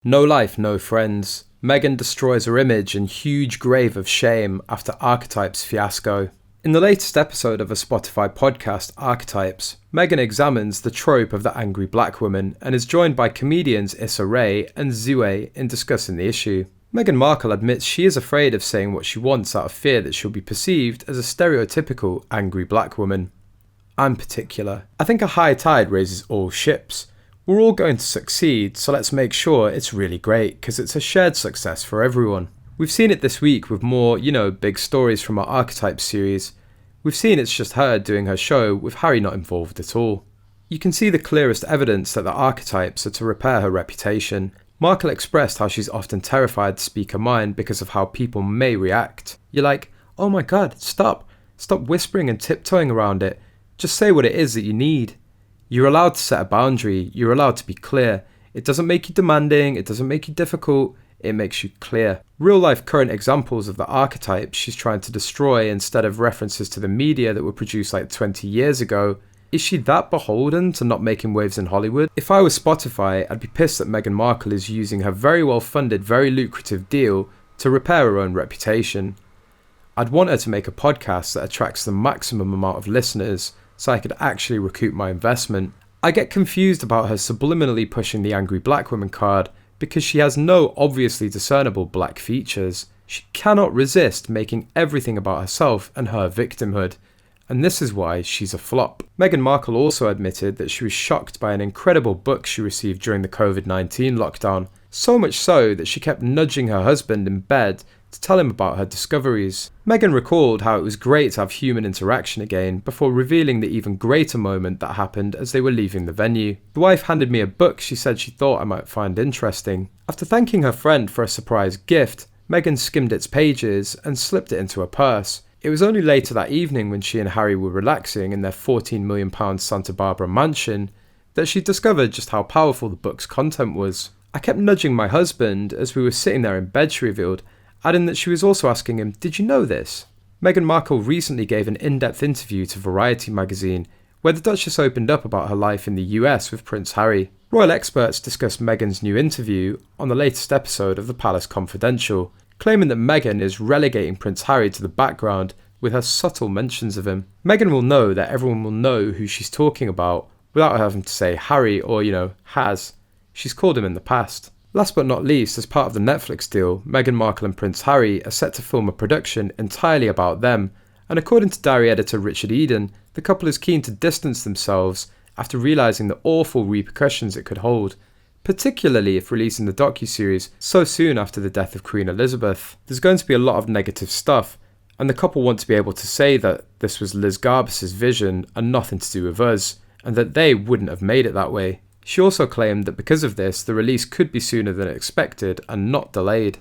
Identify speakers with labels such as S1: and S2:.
S1: No life, no friends. Meghan destroys her image in huge grave of shame after ARCHETYPES fiasco. In the latest episode of a Spotify podcast, Archetypes, Meghan examines the trope of the angry black woman and is joined by comedians Issa Rae and Zue in discussing the issue. Meghan Markle admits she is afraid of saying what she wants out of fear that she'll be perceived as a stereotypical angry black woman. I'm particular. I think a high tide raises all ships. We're all going to succeed, so let's make sure it's really great, because it's a shared success for everyone. We've seen it this week with more, big stories from our Archetypes series. We've seen it's just her doing her show with Harry not involved at all. You can see the clearest evidence that the archetypes are to repair her reputation. Markle expressed how she's often terrified to speak her mind because of how people may react. You're like, oh my god, stop whispering and tiptoeing around it. Just say what it is that you need. You're allowed to set a boundary, you're allowed to be clear. It doesn't make you demanding, it doesn't make you difficult, it makes you clear. Real life current examples of the archetypes she's trying to destroy instead of references to the media that were produced like 20 years ago. Is she that beholden to not making waves in Hollywood? If I was Spotify, I'd be pissed that Meghan Markle is using her very well funded, very lucrative deal to repair her own reputation. I'd want her to make a podcast that attracts the maximum amount of listeners so I could actually recoup my investment. I get confused about her subliminally pushing the angry black woman card because she has no obviously discernible black features. She cannot resist making everything about herself and her victimhood, and this is why she's a flop. Meghan Markle also admitted that she was shocked by an incredible book she received during the COVID-19 lockdown, so much so that she kept nudging her husband in bed to tell him about her discoveries. Meghan recalled how it was great to have human interaction again before revealing the even greater moment that happened as they were leaving the venue. The wife handed me a book she said she thought I might find interesting. After thanking her friend for a surprise gift, Meghan skimmed its pages and slipped it into her purse. It was only later that evening when she and Harry were relaxing in their £14 million Santa Barbara mansion that she discovered just how powerful the book's content was. I kept nudging my husband as we were sitting there in bed, she revealed, adding that she was also asking him, did you know this? Meghan Markle recently gave an in-depth interview to Variety magazine where the Duchess opened up about her life in the US with Prince Harry. Royal experts discussed Meghan's new interview on the latest episode of The Palace Confidential, claiming that Meghan is relegating Prince Harry to the background with her subtle mentions of him. Meghan will know that everyone will know who she's talking about without having to say Harry or, has. She's called him in the past. Last but not least, as part of the Netflix deal, Meghan Markle and Prince Harry are set to film a production entirely about them, and according to diary editor Richard Eden, the couple is keen to distance themselves after realising the awful repercussions it could hold, particularly if releasing the docuseries so soon after the death of Queen Elizabeth. There's going to be a lot of negative stuff, and the couple want to be able to say that this was Liz Garbus's vision and nothing to do with us, and that they wouldn't have made it that way. She also claimed that because of this, the release could be sooner than expected and not delayed.